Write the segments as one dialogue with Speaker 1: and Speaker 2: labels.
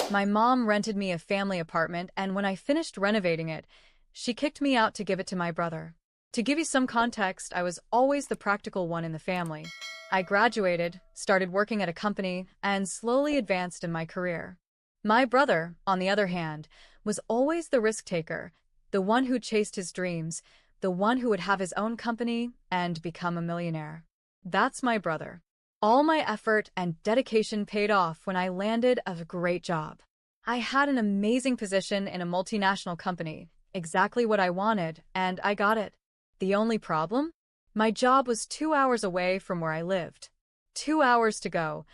Speaker 1: My mom rented me a family apartment, and when I finished renovating it, she kicked me out to give it to my brother. To give you some context, I was always the practical one in the family. I graduated, started working at a company, and slowly advanced in my career. My brother, on the other hand, was always the risk taker, the one who chased his dreams, the one who would have his own company and become a millionaire. That's my brother. All my effort and dedication paid off when I landed a great job. I had an amazing position in a multinational company, exactly what I wanted, and I got it. The only problem? My job was 2 hours away from where I lived. 2 hours to go,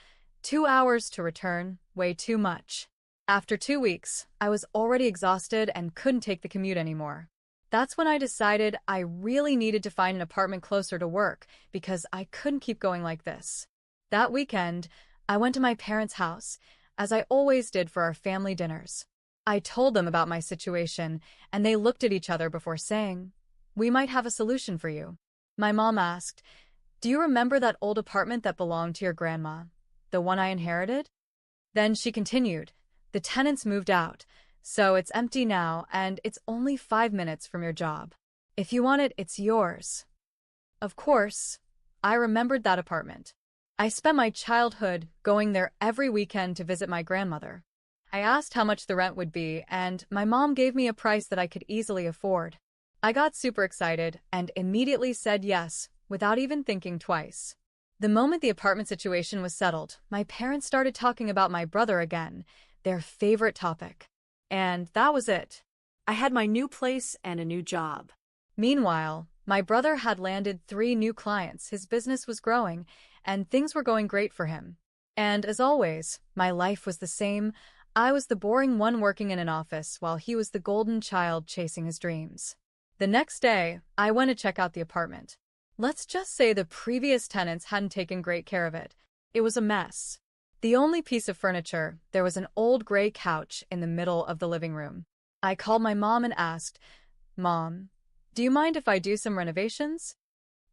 Speaker 1: 2 hours to return, way too much. After 2 weeks, I was already exhausted and couldn't take the commute anymore. That's when I decided I really needed to find an apartment closer to work because I couldn't keep going like this. That weekend, I went to my parents' house, as I always did for our family dinners. I told them about my situation, and they looked at each other before saying, "We might have a solution for you." My mom asked, "Do you remember that old apartment that belonged to your grandma, the one I inherited?" Then she continued, "The tenants moved out, so it's empty now, and it's only 5 minutes from your job. If you want it, it's yours." Of course, I remembered that apartment. I spent my childhood going there every weekend to visit my grandmother. I asked how much the rent would be, and my mom gave me a price that I could easily afford. I got super excited and immediately said yes, without even thinking twice. The moment the apartment situation was settled, my parents started talking about my brother again, their favorite topic. And that was it.
Speaker 2: I had my new place and a new job.
Speaker 1: Meanwhile, my brother had landed 3 new clients, his business was growing, and things were going great for him. And as always, my life was the same. I was the boring one working in an office while he was the golden child chasing his dreams. The next day, I went to check out the apartment. Let's just say the previous tenants hadn't taken great care of it. It was a mess. The only piece of furniture, there was an old gray couch in the middle of the living room. I called my mom and asked, "Mom, do you mind if I do some renovations?"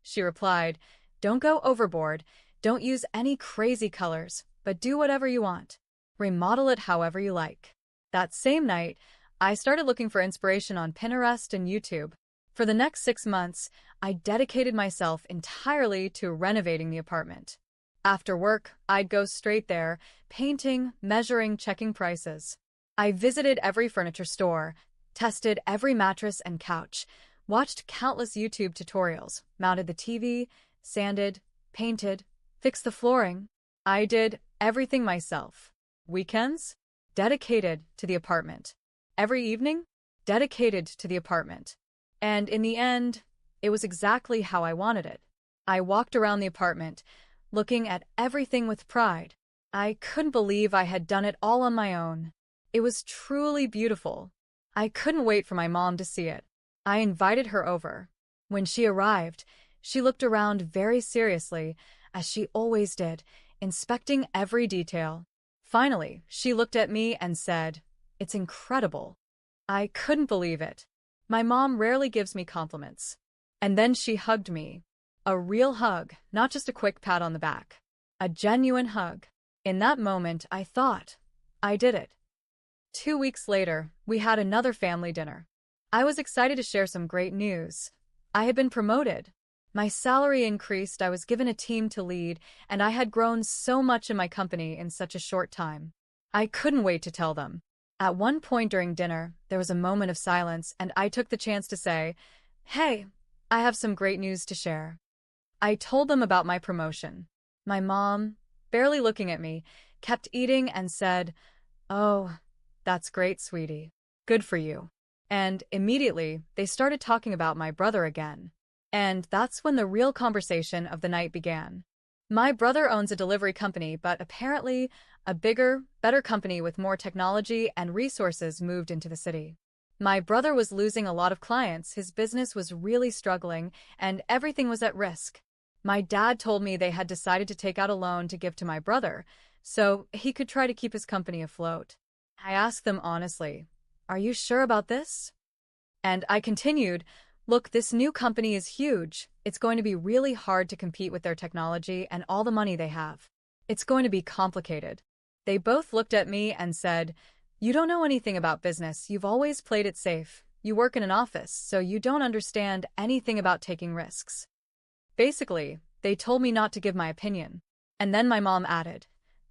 Speaker 1: She replied, "Don't go overboard, don't use any crazy colors, but do whatever you want. Remodel it however you like." That same night, I started looking for inspiration on Pinterest and YouTube. For the next 6 months, I dedicated myself entirely to renovating the apartment. After work, I'd go straight there, painting, measuring, checking prices. I visited every furniture store, tested every mattress and couch, watched countless YouTube tutorials, mounted the TV, sanded, painted, fixed the flooring. I did everything myself. Weekends? Dedicated to the apartment. Every evening? Dedicated to the apartment. And in the end, it was exactly how I wanted it. I walked around the apartment, looking at everything with pride. I couldn't believe I had done it all on my own. It was truly beautiful. I couldn't wait for my mom to see it. I invited her over. When she arrived, she looked around very seriously, as she always did, inspecting every detail. Finally, she looked at me and said, "It's incredible." I couldn't believe it. My mom rarely gives me compliments. And then she hugged me. A real hug, not just a quick pat on the back. A genuine hug. In that moment, I thought, I did it. 2 weeks later, we had another family dinner. I was excited to share some great news. I had been promoted. My salary increased, I was given a team to lead, and I had grown so much in my company in such a short time. I couldn't wait to tell them. At one point during dinner, there was a moment of silence, and I took the chance to say, "Hey, I have some great news to share." I told them about my promotion. My mom, barely looking at me, kept eating and said, "Oh, that's great, sweetie. Good for you." And immediately, they started talking about my brother again. And that's when the real conversation of the night began. My brother owns a delivery company, but apparently a bigger, better company with more technology and resources moved into the city. My brother was losing a lot of clients, his business was really struggling, and everything was at risk. My dad told me they had decided to take out a loan to give to my brother, so he could try to keep his company afloat. I asked them honestly, "Are you sure about this?" And I continued, "Look, this new company is huge. It's going to be really hard to compete with their technology and all the money they have. It's going to be complicated. They both looked at me and said, "You don't know anything about business. You've always played it safe. You work in an office, so you don't understand anything about taking risks." Basically, they told me not to give my opinion. And then my mom added,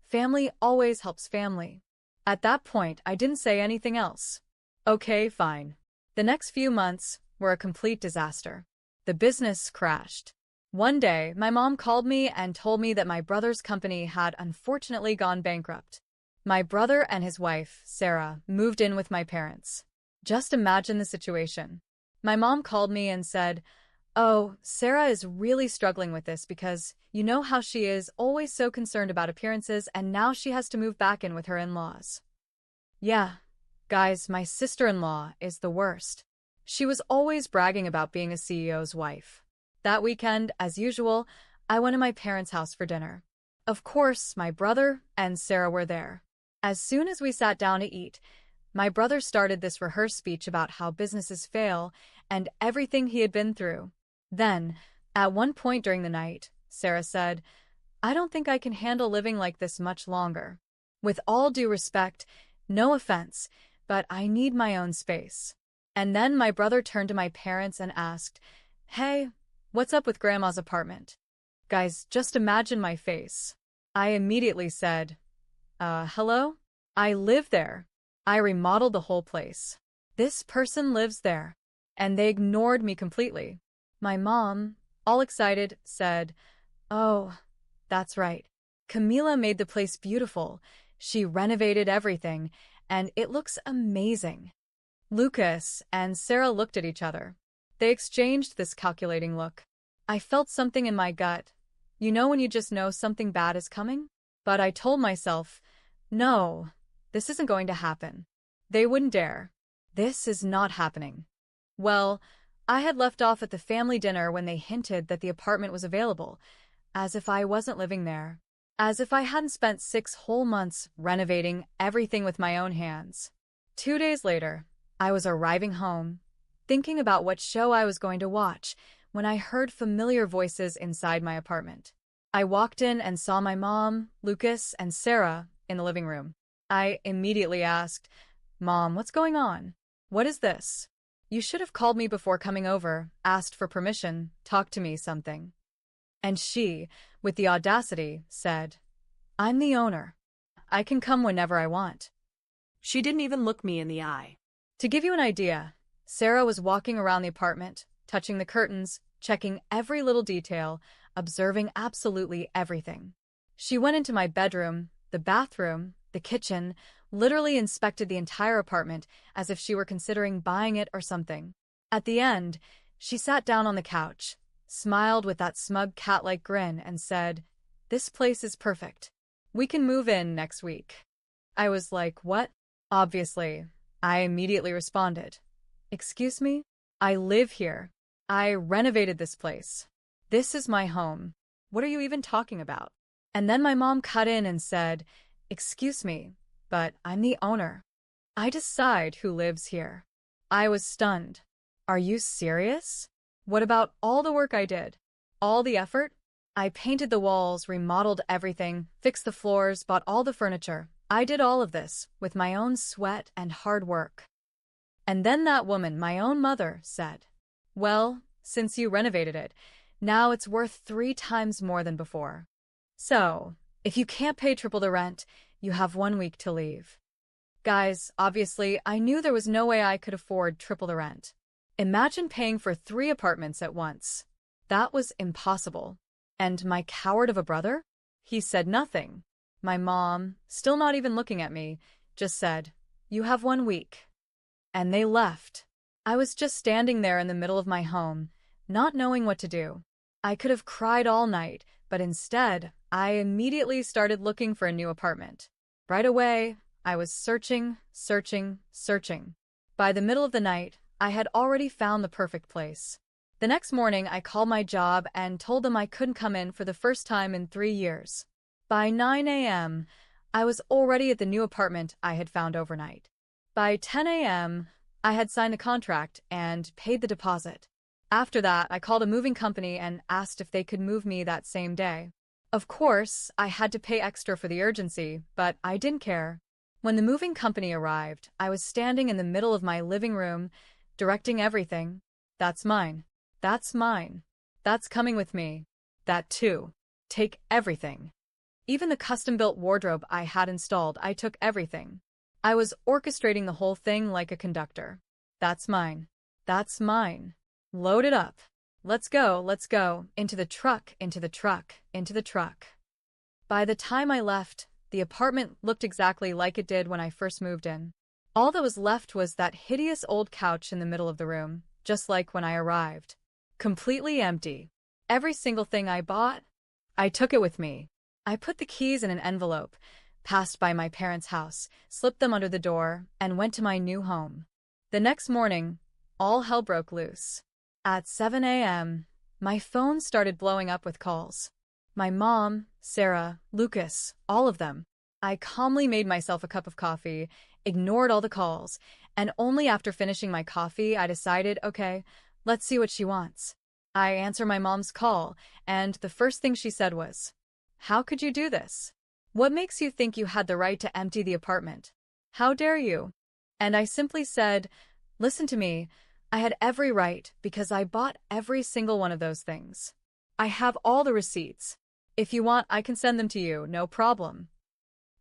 Speaker 1: "Family always helps family." At that point, I didn't say anything else. Okay, fine. The next few months were a complete disaster. The business crashed. One day, my mom called me and told me that my brother's company had unfortunately gone bankrupt. My brother and his wife, Sarah, moved in with my parents. Just imagine the situation. My mom called me and said, "Oh, Sarah is really struggling with this because you know how she is always so concerned about appearances and now she has to move back in with her in-laws." Yeah, guys, my sister-in-law is the worst. She was always bragging about being a CEO's wife. That weekend, as usual, I went to my parents' house for dinner. Of course, my brother and Sarah were there. As soon as we sat down to eat, my brother started this rehearsed speech about how businesses fail and everything he had been through. Then, at one point during the night, Sarah said, "I don't think I can handle living like this much longer. With all due respect, no offense, but I need my own space." And then my brother turned to my parents and asked, "Hey, what's up with Grandma's apartment?" Guys, just imagine my face. I immediately said, hello? I live there. I remodeled the whole place. This person lives there." And they ignored me completely. My mom, all excited, said, "Oh, that's right. Camila made the place beautiful. She renovated everything, and it looks amazing." Lucas and Sarah looked at each other. They exchanged this calculating look. I felt something in my gut. You know when you just know something bad is coming? But I told myself, no, this isn't going to happen. They wouldn't dare. This is not happening. Well, I had left off at the family dinner when they hinted that the apartment was available, as if I wasn't living there. As if I hadn't spent 6 whole months renovating everything with my own hands. 2 days later, I was arriving home, thinking about what show I was going to watch, when I heard familiar voices inside my apartment. I walked in and saw my mom, Lucas, and Sarah in the living room. I immediately asked, "Mom, what's going on? What is this? You should have called me before coming over, asked for permission, talked to me something." And she, with the audacity, said, "I'm the owner. I can come whenever I want."
Speaker 2: She didn't even look me in the eye.
Speaker 1: To give you an idea, Sarah was walking around the apartment, touching the curtains, checking every little detail, observing absolutely everything. She went into my bedroom, the bathroom, the kitchen, literally inspected the entire apartment as if she were considering buying it or something. At the end, she sat down on the couch, smiled with that smug cat-like grin, and said, "This place is perfect. We can move in next week." I was like, "What?" Obviously, I immediately responded, "Excuse me? I live here. I renovated this place. This is my home. What are you even talking about?" And then my mom cut in and said, "Excuse me, but I'm the owner. I decide who lives here." I was stunned. Are you serious? What about all the work I did? All the effort? I painted the walls, remodeled everything, fixed the floors, bought all the furniture. I did all of this with my own sweat and hard work. And then that woman, my own mother, said, "Well, since you renovated it, now it's worth 3 times more than before. So, if you can't pay triple the rent, you have 1 week to leave." Guys, obviously, I knew there was no way I could afford triple the rent. Imagine paying for 3 apartments at once. That was impossible. And my coward of a brother? He said nothing. My mom, still not even looking at me, just said, "You have 1 week." And they left. I was just standing there in the middle of my home, not knowing what to do. I could have cried all night, but instead, I immediately started looking for a new apartment. Right away, I was searching. By the middle of the night, I had already found the perfect place. The next morning, I called my job and told them I couldn't come in for the first time in 3 years. By 9 a.m., I was already at the new apartment I had found overnight. By 10 a.m., I had signed the contract and paid the deposit. After that, I called a moving company and asked if they could move me that same day. Of course, I had to pay extra for the urgency, but I didn't care. When the moving company arrived, I was standing in the middle of my living room, directing everything. That's mine. That's mine. That's coming with me. That too. Take everything. Even the custom-built wardrobe I had installed, I took everything. I was orchestrating the whole thing like a conductor. That's mine. That's mine. Load it up. Let's go. Into the truck, into the truck, into the truck. By the time I left, the apartment looked exactly like it did when I first moved in. All that was left was that hideous old couch in the middle of the room, just like when I arrived. Completely empty. Every single thing I bought, I took it with me. I put the keys in an envelope, passed by my parents' house, slipped them under the door, and went to my new home. The next morning, all hell broke loose. At 7 a.m., my phone started blowing up with calls. My mom, Sarah, Lucas, all of them. I calmly made myself a cup of coffee, ignored all the calls, and only after finishing my coffee I decided, okay, let's see what she wants. I answer my mom's call, and the first thing she said was, "How could you do this? What makes you think you had the right to empty the apartment? How dare you?" And I simply said, "Listen to me. I had every right because I bought every single one of those things. I have all the receipts. If you want, I can send them to you, no problem."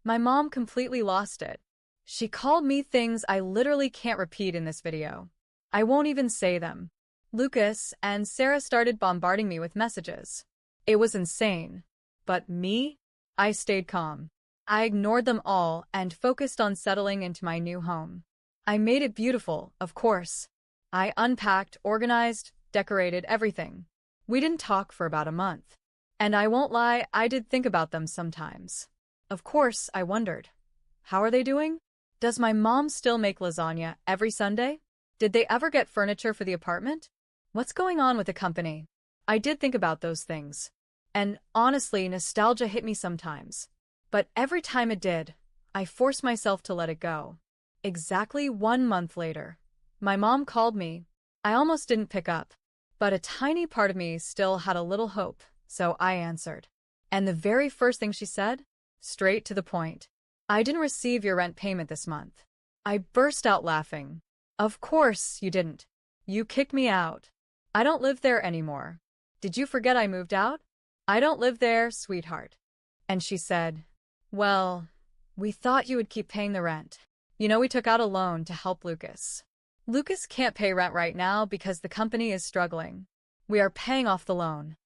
Speaker 1: My mom completely lost it. She called me things I literally can't repeat in this video. I won't even say them. Lucas and Sarah started bombarding me with messages. It was insane. But me? I stayed calm. I ignored them all and focused on settling into my new home. I made it beautiful, of course. I unpacked, organized, decorated everything. We didn't talk for about a month. And I won't lie, I did think about them sometimes. Of course, I wondered. How are they doing? Does my mom still make lasagna every Sunday? Did they ever get furniture for the apartment? What's going on with the company? I did think about those things. And honestly, nostalgia hit me sometimes. But every time it did, I forced myself to let it go. Exactly 1 month later, my mom called me. I almost didn't pick up, but a tiny part of me still had a little hope, so I answered. And the very first thing she said? Straight to the point. "I didn't receive your rent payment this month." I burst out laughing. "Of course you didn't. You kicked me out. I don't live there anymore. Did you forget I moved out? I don't live there, sweetheart." And she said, "Well, we thought you would keep paying the rent. You know, we took out a loan to help Lucas. Lucas can't pay rent right now because the company is struggling. We are paying off the loan.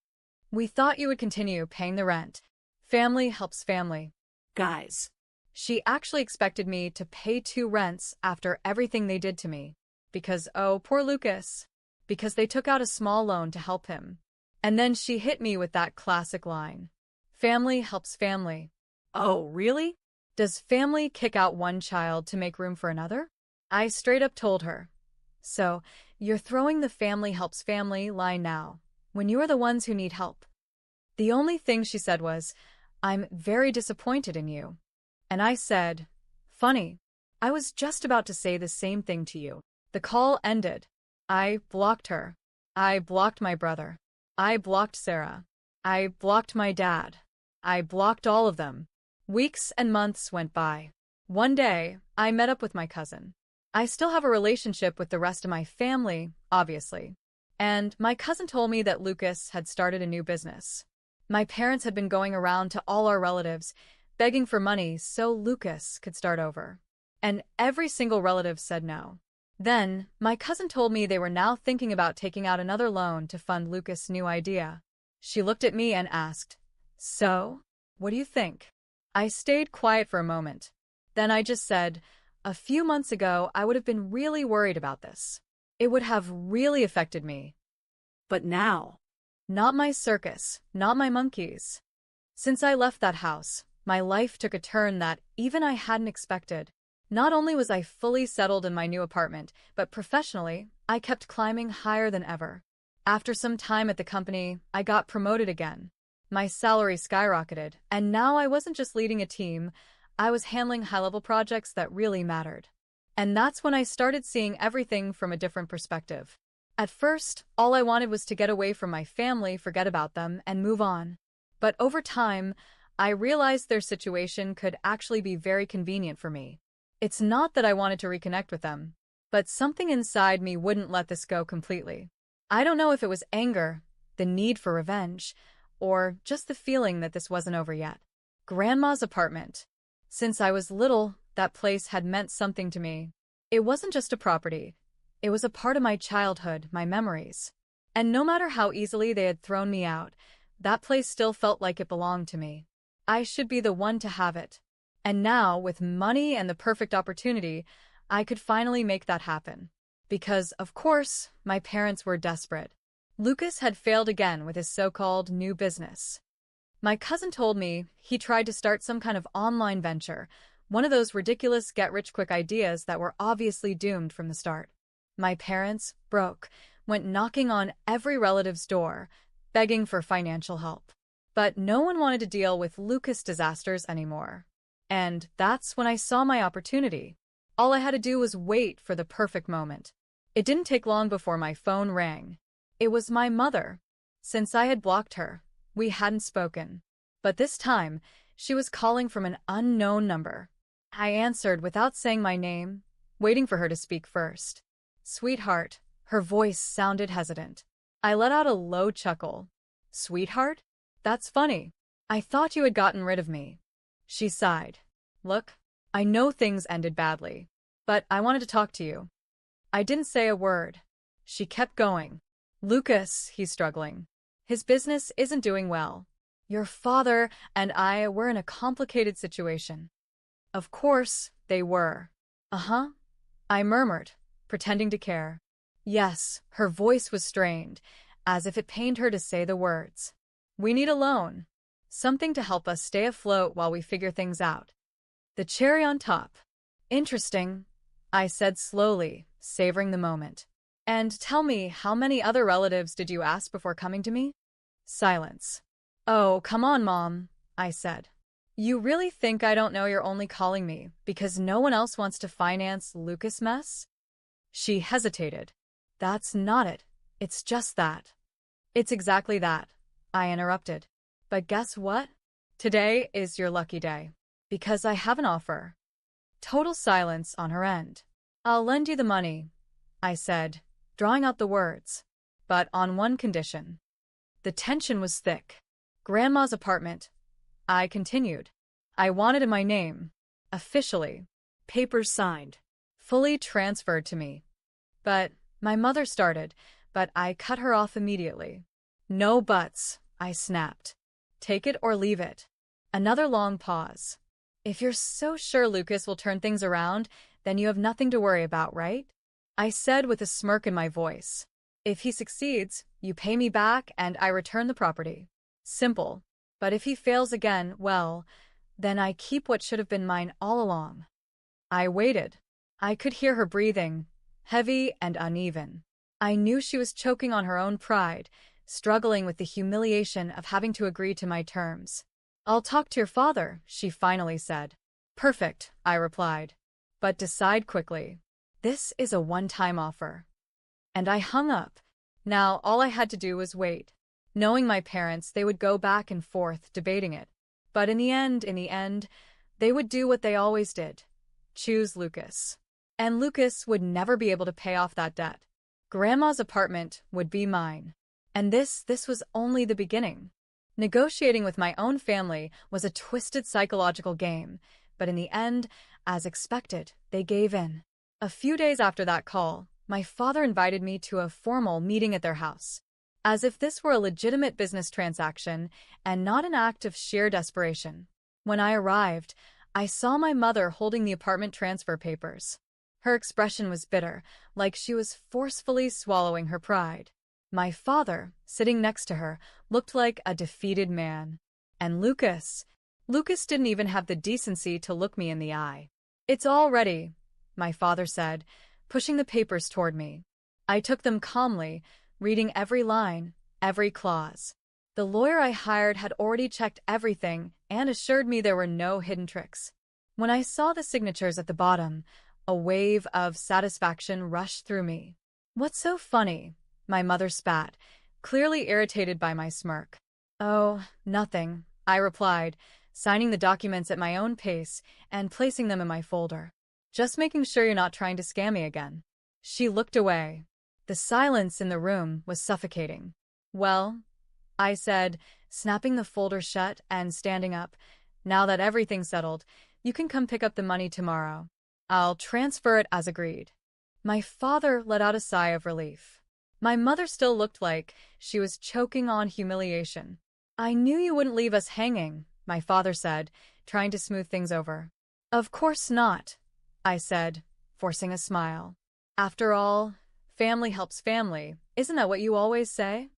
Speaker 1: We thought you would continue paying the rent. Family helps family."
Speaker 2: Guys.
Speaker 1: She actually expected me to pay 2 rents after everything they did to me. Because, oh, poor Lucas. Because they took out a small loan to help him. And then she hit me with that classic line. Family helps family.
Speaker 2: Oh, really?
Speaker 1: Does family kick out one child to make room for another? I straight up told her. So, you're throwing the family helps family line now, when you are the ones who need help. The only thing she said was, "I'm very disappointed in you." And I said, "Funny. I was just about to say the same thing to you." The call ended. I blocked her. I blocked my brother. I blocked Sarah. I blocked my dad. I blocked all of them. Weeks and months went by. One day, I met up with my cousin. I still have a relationship with the rest of my family, obviously. And my cousin told me that Lucas had started a new business. My parents had been going around to all our relatives, begging for money so Lucas could start over. And every single relative said no. Then, my cousin told me they were now thinking about taking out another loan to fund Lucas' new idea. She looked at me and asked, "So, what do you think?" I stayed quiet for a moment. Then I just said, "A few months ago, I would have been really worried about this. It would have really affected me.
Speaker 2: But now,
Speaker 1: Not my circus, not my monkeys." Since I left that house, my life took a turn that even I hadn't expected. Not only was I fully settled in my new apartment, but professionally, I kept climbing higher than ever. After some time at the company, I got promoted again. My salary skyrocketed, and now I wasn't just leading a team, I was handling high-level projects that really mattered. And that's when I started seeing everything from a different perspective. At first, all I wanted was to get away from my family, forget about them, and move on. But over time, I realized their situation could actually be very convenient for me. It's not that I wanted to reconnect with them, but something inside me wouldn't let this go completely. I don't know if it was anger, the need for revenge, or just the feeling that this wasn't over yet. Grandma's apartment. Since I was little, that place had meant something to me. It wasn't just a property. It was a part of my childhood, my memories. And no matter how easily they had thrown me out, that place still felt like it belonged to me. I should be the one to have it. And now, with money and the perfect opportunity, I could finally make that happen. Because, of course, my parents were desperate. Lucas had failed again with his so-called new business. My cousin told me he tried to start some kind of online venture, one of those ridiculous get-rich-quick ideas that were obviously doomed from the start. My parents, broke, went knocking on every relative's door, begging for financial help. But no one wanted to deal with Lucas disasters anymore. And that's when I saw my opportunity. All I had to do was wait for the perfect moment. It didn't take long before my phone rang. It was my mother. Since I had blocked her, we hadn't spoken. But this time, she was calling from an unknown number. I answered without saying my name, waiting for her to speak first. Sweetheart, her voice sounded hesitant. I let out a low chuckle. Sweetheart? That's funny. I thought you had gotten rid of me. She sighed. Look, I know things ended badly, but I wanted to talk to you. I didn't say a word. She kept going. Lucas, he's struggling. His business isn't doing well. Your father and I were in a complicated situation. Of course, they were. Uh-huh, I murmured, pretending to care. Yes, her voice was strained, as if it pained her to say the words. We need a loan. Something to help us stay afloat while we figure things out. The cherry on top. Interesting, I said slowly, savoring the moment. And tell me, how many other relatives did you ask before coming to me? Silence. Oh, come on, Mom, I said. You really think I don't know you're only calling me because no one else wants to finance Lucas' mess? She hesitated. That's not it. It's just that. It's exactly that, I interrupted. But guess what? Today is your lucky day. Because I have an offer. Total silence on her end. I'll lend you the money, I said, drawing out the words. But on one condition. The tension was thick. Grandma's apartment. I continued. I wanted in my name. Officially.
Speaker 2: Papers signed.
Speaker 1: Fully transferred to me. But my mother started, but I cut her off immediately. No buts, I snapped. Take it or leave it. Another long pause. If you're so sure Lucas will turn things around, then you have nothing to worry about, right? I said with a smirk in my voice. If he succeeds, you pay me back and I return the property. Simple. But if he fails again, well, then I keep what should have been mine all along. I waited. I could hear her breathing, heavy and uneven. I knew she was choking on her own pride, struggling with the humiliation of having to agree to my terms. I'll talk to your father, she finally said. Perfect, I replied. But decide quickly. This is a one-time offer. And I hung up. Now all I had to do was wait. Knowing my parents, they would go back and forth, debating it. But in the end, they would do what they always did. Choose Lucas. And Lucas would never be able to pay off that debt. Grandma's apartment would be mine. And this was only the beginning. Negotiating with my own family was a twisted psychological game, but in the end, as expected, they gave in. A few days after that call, my father invited me to a formal meeting at their house. As if this were a legitimate business transaction and not an act of sheer desperation. When I arrived, I saw my mother holding the apartment transfer papers. Her expression was bitter, like she was forcefully swallowing her pride. My father, sitting next to her, looked like a defeated man. And Lucas didn't even have the decency to look me in the eye. It's all ready, my father said, pushing the papers toward me. I took them calmly, reading every line, every clause. The lawyer I hired had already checked everything and assured me there were no hidden tricks. When I saw the signatures at the bottom, a wave of satisfaction rushed through me. What's so funny? My mother spat, clearly irritated by my smirk. Oh, nothing, I replied, signing the documents at my own pace and placing them in my folder. Just making sure you're not trying to scam me again. She looked away. The silence in the room was suffocating. Well, I said, snapping the folder shut and standing up. Now that everything's settled, you can come pick up the money tomorrow. I'll transfer it as agreed. My father let out a sigh of relief. My mother still looked like she was choking on humiliation. I knew you wouldn't leave us hanging, my father said, trying to smooth things over. Of course not, I said, forcing a smile. After all, family helps family, isn't that what you always say?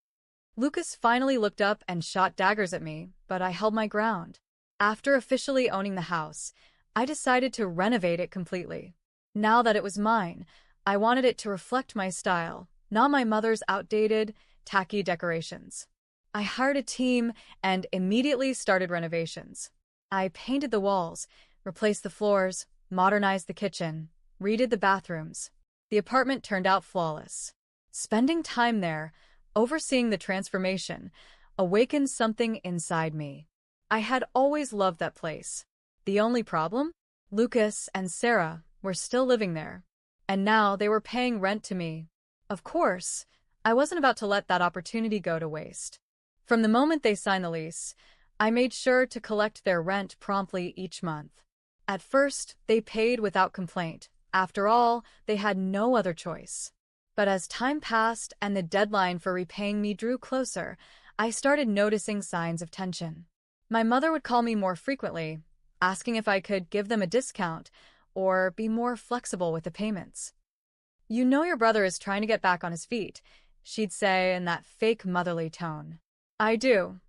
Speaker 1: Lucas finally looked up and shot daggers at me, but I held my ground. After officially owning the house, I decided to renovate it completely. Now that it was mine, I wanted it to reflect my style, not my mother's outdated, tacky decorations. I hired a team and immediately started renovations. I painted the walls, replaced the floors, modernized the kitchen, redid the bathrooms. The apartment turned out flawless. Spending time there, overseeing the transformation, awakened something inside me. I had always loved that place. The only problem? Lucas and Sarah were still living there, and now they were paying rent to me. Of course, I wasn't about to let that opportunity go to waste. From the moment they signed the lease, I made sure to collect their rent promptly each month. At first, they paid without complaint. After all, they had no other choice. But as time passed and the deadline for repaying me drew closer, I started noticing signs of tension. My mother would call me more frequently, asking if I could give them a discount or be more flexible with the payments. "You know your brother is trying to get back on his feet," she'd say in that fake motherly tone. "I do,"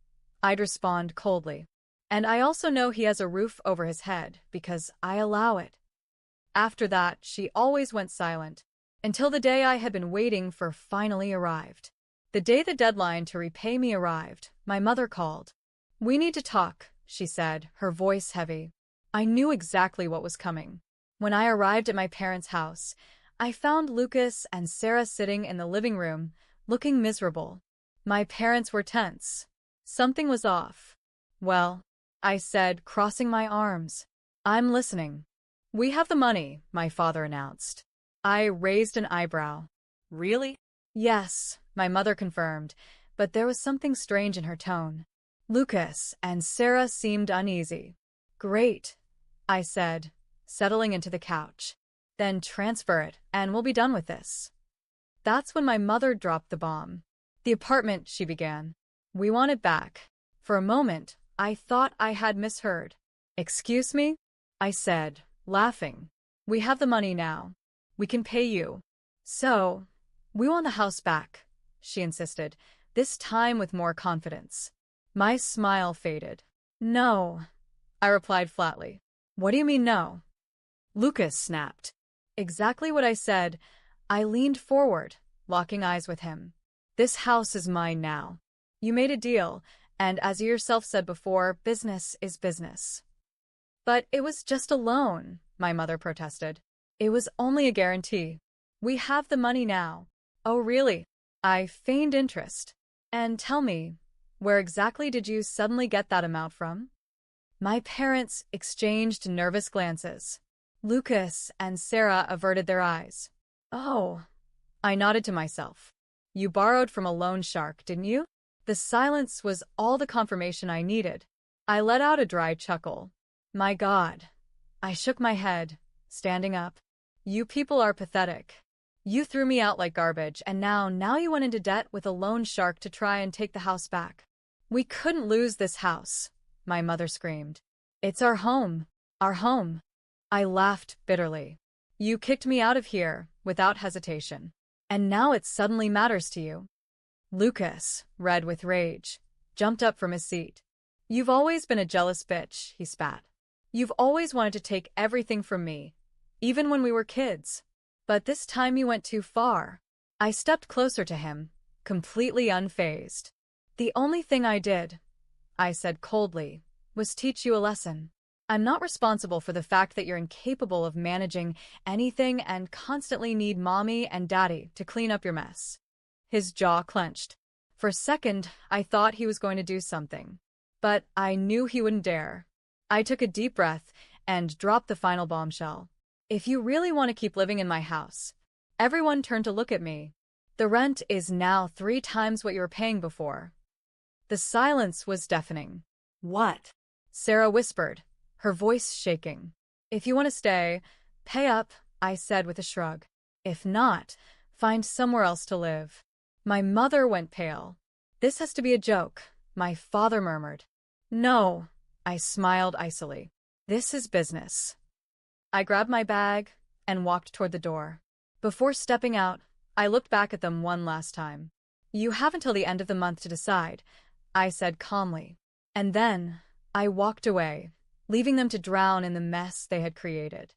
Speaker 1: I'd respond coldly. "And I also know he has a roof over his head because I allow it." After that, she always went silent, until the day I had been waiting for finally arrived. The day the deadline to repay me arrived, my mother called. "We need to talk," she said, her voice heavy. I knew exactly what was coming. When I arrived at my parents' house, I found Lucas and Sarah sitting in the living room, looking miserable. My parents were tense. Something was off. "Well," I said, crossing my arms. "I'm listening." "We have the money," my father announced. I raised an eyebrow.
Speaker 2: Really?
Speaker 1: "Yes," my mother confirmed, but there was something strange in her tone. Lucas and Sarah seemed uneasy. "Great," I said, settling into the couch. "Then transfer it, and we'll be done with this." That's when my mother dropped the bomb. "The apartment," she began. "We want it back." For a moment, I thought I had misheard. "Excuse me?" I said, laughing. "We have the money now. We can pay you." "So, we want the house back," she insisted, this time with more confidence. My smile faded. "No," I replied flatly. "What do you mean no?"
Speaker 2: Lucas snapped.
Speaker 1: Exactly what I said. I leaned forward, locking eyes with him. "This house is mine now. You made a deal, and as you yourself said before, business is business." "But it was just a loan," my mother protested. "It was only a guarantee. We have the money now." "Oh, really?" I feigned interest. "And tell me, where exactly did you suddenly get that amount from?" My parents exchanged nervous glances. Lucas and Sarah averted their eyes. "Oh," I nodded to myself. "You borrowed from a loan shark, didn't you?" The silence was all the confirmation I needed. I let out a dry chuckle. "My God." I shook my head, standing up. "You people are pathetic. You threw me out like garbage, and now you went into debt with a loan shark to try and take the house back." "We couldn't lose this house," my mother screamed. "It's our home. Our home." I laughed bitterly. "You kicked me out of here, without hesitation. And now it suddenly matters to you." Lucas, red with rage, jumped up from his seat. "You've always been a jealous bitch," he spat. "You've always wanted to take everything from me, even when we were kids. But this time you went too far." I stepped closer to him, completely unfazed. "The only thing I did," I said coldly, "was teach you a lesson. I'm not responsible for the fact that you're incapable of managing anything and constantly need mommy and daddy to clean up your mess." His jaw clenched. For a second, I thought he was going to do something. But I knew he wouldn't dare. I took a deep breath and dropped the final bombshell. If you really want to keep living in my house. Everyone turned to look at me. The rent is now 3 times what you were paying before. The silence was deafening.
Speaker 2: What?
Speaker 1: Sarah whispered, her voice shaking. If you want to stay, pay up, I said with a shrug. If not, find somewhere else to live. My mother went pale. This has to be a joke, my father murmured. No, I smiled icily. This is business. I grabbed my bag and walked toward the door. Before stepping out, I looked back at them one last time. You have until the end of the month to decide, I said calmly. And then I walked away, leaving them to drown in the mess they had created.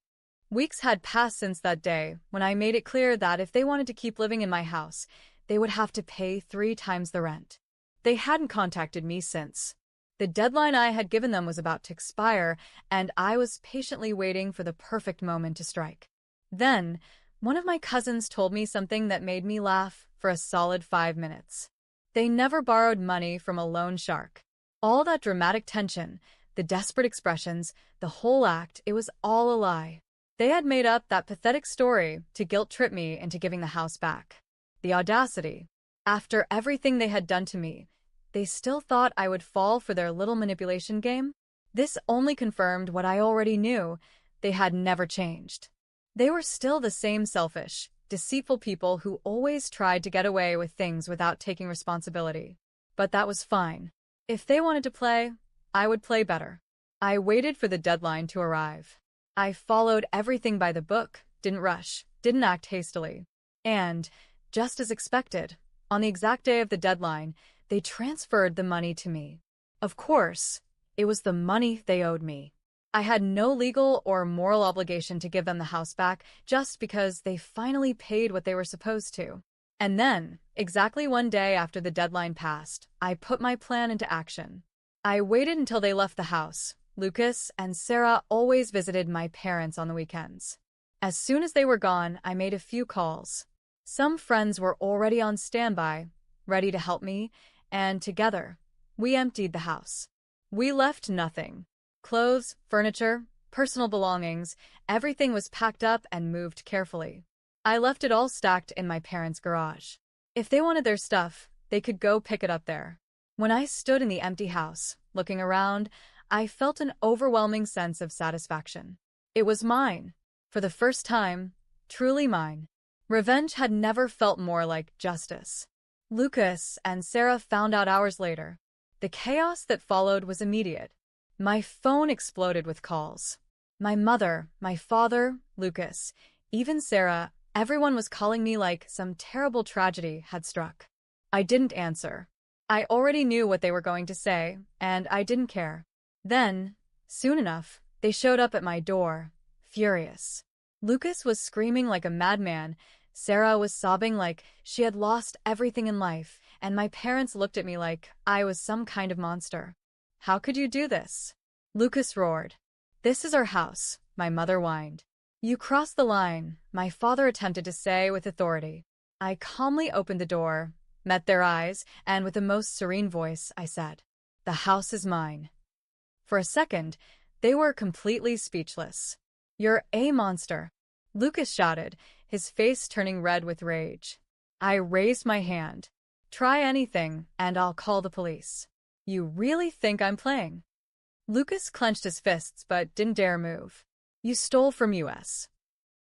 Speaker 1: Weeks had passed since that day when I made it clear that if they wanted to keep living in my house, they would have to pay 3 times the rent. They hadn't contacted me since. The deadline I had given them was about to expire, and I was patiently waiting for the perfect moment to strike. Then, one of my cousins told me something that made me laugh for a solid 5 minutes. They never borrowed money from a loan shark. All that dramatic tension, the desperate expressions, the whole act, it was all a lie. They had made up that pathetic story to guilt-trip me into giving the house back. The audacity. After everything they had done to me, they still thought I would fall for their little manipulation game? This only confirmed what I already knew. They had never changed. They were still the same selfish, deceitful people who always tried to get away with things without taking responsibility. But that was fine. If they wanted to play, I would play better. I waited for the deadline to arrive. I followed everything by the book, didn't rush, didn't act hastily. And, just as expected, on the exact day of the deadline, they transferred the money to me. Of course, it was the money they owed me. I had no legal or moral obligation to give them the house back just because they finally paid what they were supposed to. And then, exactly 1 day after the deadline passed, I put my plan into action. I waited until they left the house. Lucas and Sarah always visited my parents on the weekends. As soon as they were gone, I made a few calls. Some friends were already on standby, ready to help me, and together, we emptied the house. We left nothing. Clothes, furniture, personal belongings, everything was packed up and moved carefully. I left it all stacked in my parents' garage. If they wanted their stuff, they could go pick it up there. When I stood in the empty house, looking around, I felt an overwhelming sense of satisfaction. It was mine. For the first time, truly mine. Revenge had never felt more like justice. Lucas and Sarah found out hours later. The chaos that followed was immediate. My phone exploded with calls. My mother, my father, Lucas, even Sarah, everyone was calling me like some terrible tragedy had struck. I didn't answer. I already knew what they were going to say, and I didn't care. Then, soon enough, they showed up at my door, furious. Lucas was screaming like a madman. Sarah was sobbing like she had lost everything in life, and my parents looked at me like I was some kind of monster. How could you do this? Lucas roared. This is our house, my mother whined. You crossed the line, my father attempted to say with authority. I calmly opened the door, met their eyes, and with a most serene voice, I said, "The house is mine." For a second, they were completely speechless. You're a monster, Lucas shouted, his face turning red with rage. I raised my hand. Try anything, and I'll call the police. You really think I'm playing? Lucas clenched his fists but didn't dare move. You stole from us.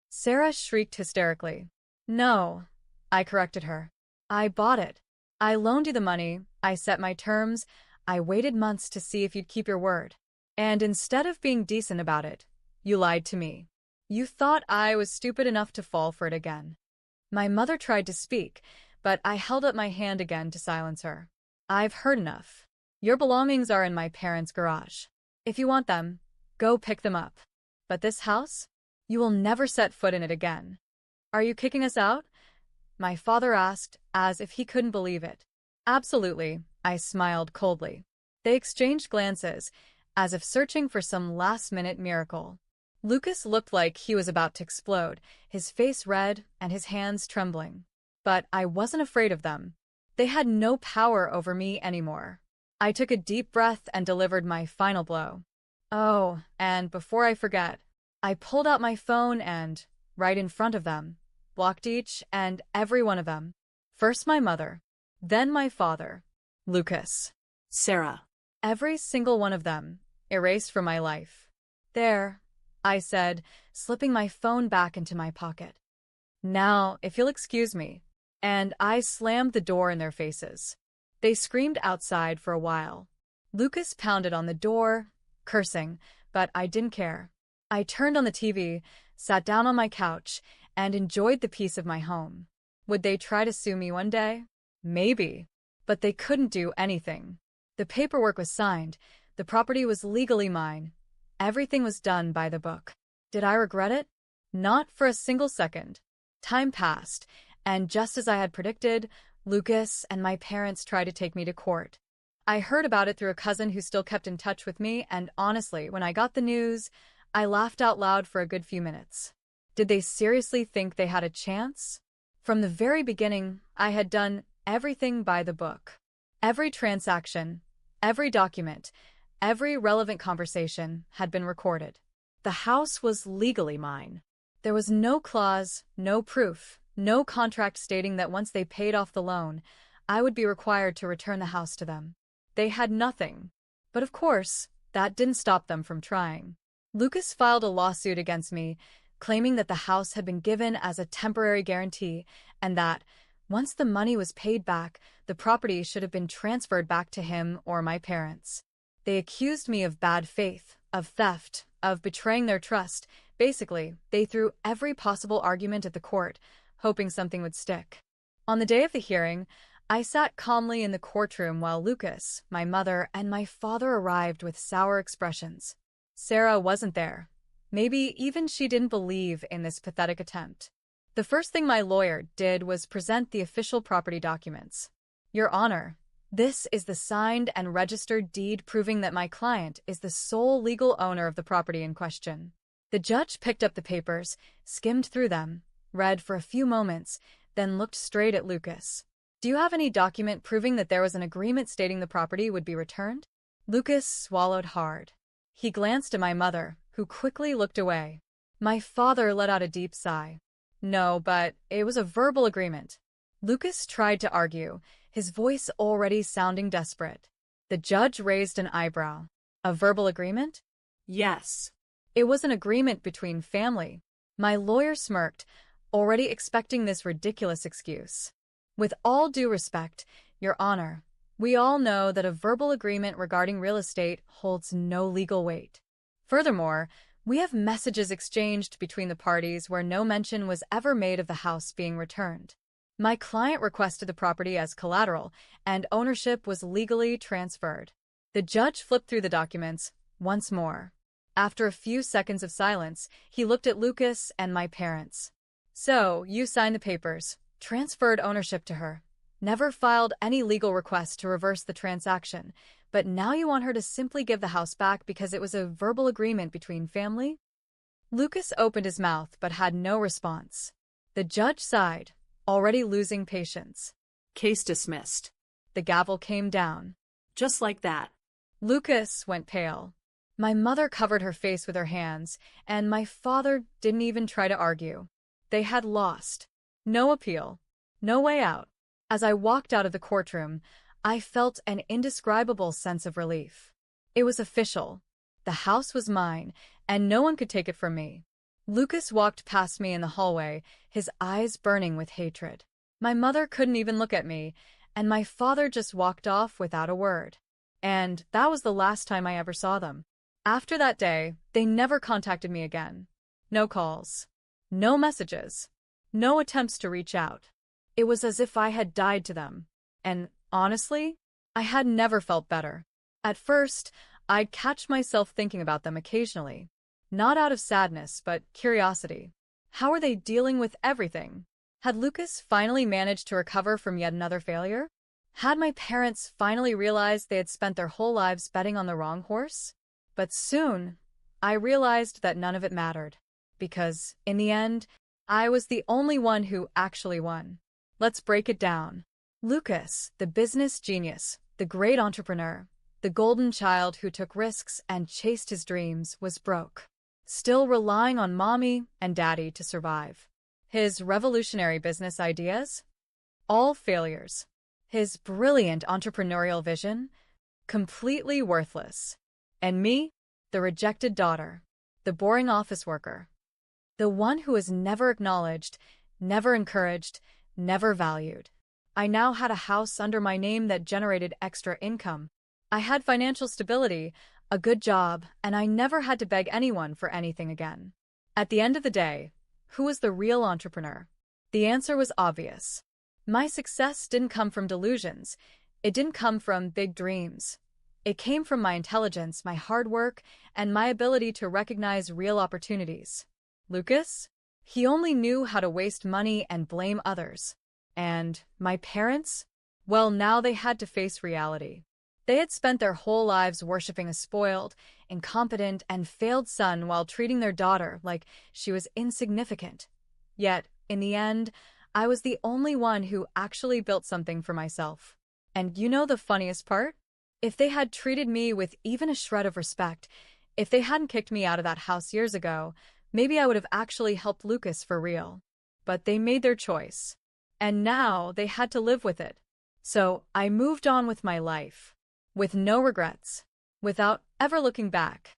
Speaker 1: Sarah shrieked hysterically. No, I corrected her. I bought it. I loaned you the money, I set my terms, I waited months to see if you'd keep your word. And instead of being decent about it, you lied to me. You thought I was stupid enough to fall for it again. My mother tried to speak, but I held up my hand again to silence her. I've heard enough. Your belongings are in my parents' garage. If you want them, go pick them up. But this house? You will never set foot in it again. Are you kicking us out? My father asked, as if he couldn't believe it. Absolutely, I smiled coldly. They exchanged glances, as if searching for some last-minute miracle. Lucas looked like he was about to explode, his face red and his hands trembling. But I wasn't afraid of them. They had no power over me anymore. I took a deep breath and delivered my final blow. Oh, and before I forget, I pulled out my phone and, right in front of them, blocked each and every one of them. First my mother, then my father, Lucas.
Speaker 2: Sarah.
Speaker 1: Every single one of them, erased from my life. There, I said, slipping my phone back into my pocket. Now, if you'll excuse me. And I slammed the door in their faces. They screamed outside for a while. Lucas pounded on the door, cursing, but I didn't care. I turned on the TV, sat down on my couch, and enjoyed the peace of my home. Would they try to sue me one day? Maybe. But they couldn't do anything. The paperwork was signed. The property was legally mine. Everything was done by the book. Did I regret it? Not for a single second. Time passed, and just as I had predicted, Lucas and my parents tried to take me to court. I heard about it through a cousin who still kept in touch with me, and honestly, when I got the news, I laughed out loud for a good few minutes. Did they seriously think they had a chance? From the very beginning, I had done everything by the book. Every transaction, every document, every relevant conversation had been recorded. The house was legally mine. There was no clause, no proof, no contract stating that once they paid off the loan, I would be required to return the house to them. They had nothing. But of course, that didn't stop them from trying. Lucas filed a lawsuit against me, claiming that the house had been given as a temporary guarantee and that, once the money was paid back, the property should have been transferred back to him or my parents. They accused me of bad faith, of theft, of betraying their trust. Basically, they threw every possible argument at the court, hoping something would stick. On the day of the hearing, I sat calmly in the courtroom while Lucas, my mother, and my father arrived with sour expressions. Sarah wasn't there. Maybe even she didn't believe in this pathetic attempt. The first thing my lawyer did was present the official property documents. Your Honor, this is the signed and registered deed proving that my client is the sole legal owner of the property in question. The judge picked up the papers, skimmed through them, read for a few moments, then looked straight at Lucas. Do you have any document proving that there was an agreement stating the property would be returned? Lucas swallowed hard. He glanced at my mother, who quickly looked away. My father let out a deep sigh. No, but it was a verbal agreement. Lucas tried to argue, his voice already sounding desperate. The judge raised an eyebrow. A verbal agreement?
Speaker 2: Yes.
Speaker 1: It was an agreement between family. My lawyer smirked, already expecting this ridiculous excuse. With all due respect, Your Honor, we all know that a verbal agreement regarding real estate holds no legal weight. Furthermore, we have messages exchanged between the parties where no mention was ever made of the house being returned. My client requested the property as collateral, and ownership was legally transferred. The judge flipped through the documents once more. After a few seconds of silence, he looked at Lucas and my parents. So, you signed the papers, transferred ownership to her, never filed any legal request to reverse the transaction, but now you want her to simply give the house back because it was a verbal agreement between family? Lucas opened his mouth but had no response. The judge sighed, already losing patience.
Speaker 2: Case dismissed.
Speaker 1: The gavel came down.
Speaker 2: Just like that.
Speaker 1: Lucas went pale. My mother covered her face with her hands, and my father didn't even try to argue. They had lost. No appeal. No way out. As I walked out of the courtroom, I felt an indescribable sense of relief. It was official. The house was mine, and no one could take it from me. Lucas walked past me in the hallway, his eyes burning with hatred. My mother couldn't even look at me, and my father just walked off without a word. And that was the last time I ever saw them. After that day, they never contacted me again. No calls. No messages. No attempts to reach out. It was as if I had died to them. And honestly, I had never felt better. At first, I'd catch myself thinking about them occasionally. Not out of sadness, but curiosity. How were they dealing with everything? Had Lucas finally managed to recover from yet another failure? Had my parents finally realized they had spent their whole lives betting on the wrong horse? But soon, I realized that none of it mattered. Because, in the end, I was the only one who actually won. Let's break it down. Lucas, the business genius, the great entrepreneur, the golden child who took risks and chased his dreams, was broke, still relying on mommy and daddy to survive. His revolutionary business ideas? All failures. His brilliant entrepreneurial vision? Completely worthless. And me? The rejected daughter. The boring office worker. The one who was never acknowledged, never encouraged, never valued. I now had a house under my name that generated extra income. I had financial stability, a good job, and I never had to beg anyone for anything again. At the end of the day, who was the real entrepreneur? The answer was obvious. My success didn't come from delusions. It didn't come from big dreams. It came from my intelligence, my hard work, and my ability to recognize real opportunities. Lucas? He only knew how to waste money and blame others. And my parents? Well, now they had to face reality. They had spent their whole lives worshiping a spoiled, incompetent, and failed son while treating their daughter like she was insignificant. Yet, in the end, I was the only one who actually built something for myself. And you know the funniest part? If they had treated me with even a shred of respect, if they hadn't kicked me out of that house years ago, maybe I would have actually helped Lucas for real. But they made their choice. And now they had to live with it. So I moved on with my life. With no regrets. Without ever looking back.